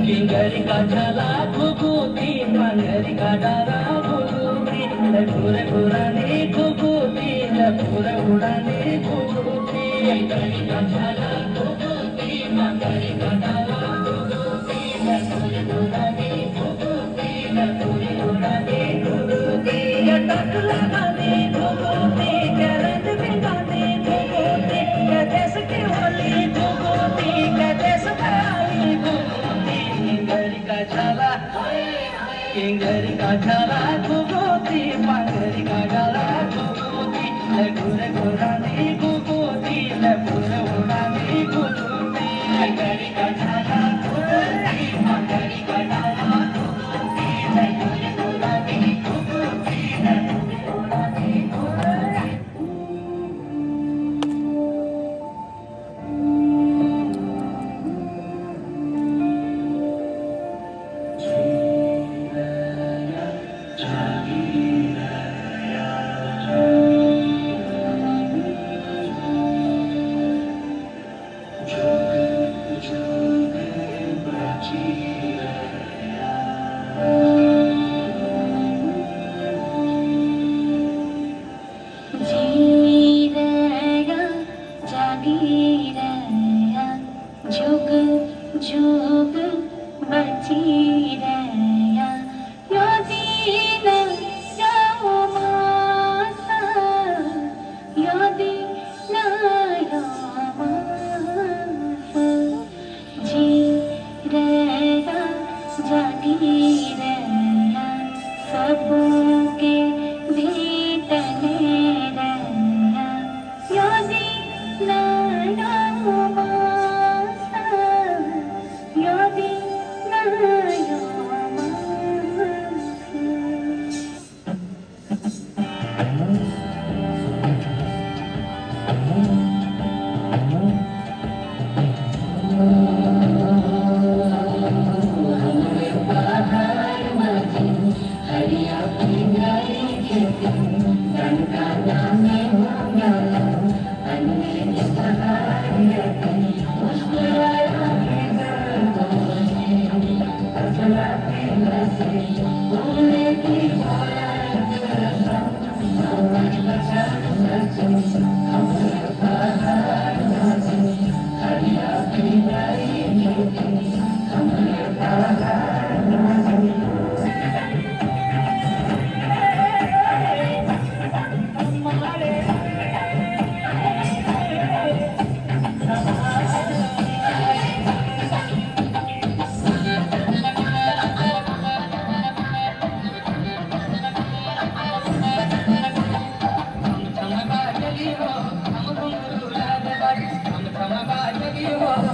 किंगरी का झाला घुगुती मांगरी का डारा घुगुती लठुर उडाने घुगुती लठुर उडाने घुगुती किंगरी का झाला घुगुती मांगरी का डारा घुगुती लठुर उडाने घुगुती लठुर उडाने घुगुती टाकला गाने घुगुती करंद बिंगाने घुगुती कदेस की होली घुगुती कदेस खाली घुगुती किंगरी का झाला किंगरी का झाला घुगुती मांगरी का झाला घुगुती लठुर उडाने घुगुती लठुर उडाने घुगुती किंगरी का झाला घुगुती मांगरी का झाला घुगुती लठुर उडाने घुगुती लठुर उडाने घुगुती जुग बची रया यो दीन यो मासा यो दीन यो मासा जी रया जागी रया सबके भीतने रया यो दीन यो मासा यो दीन यो मासा हम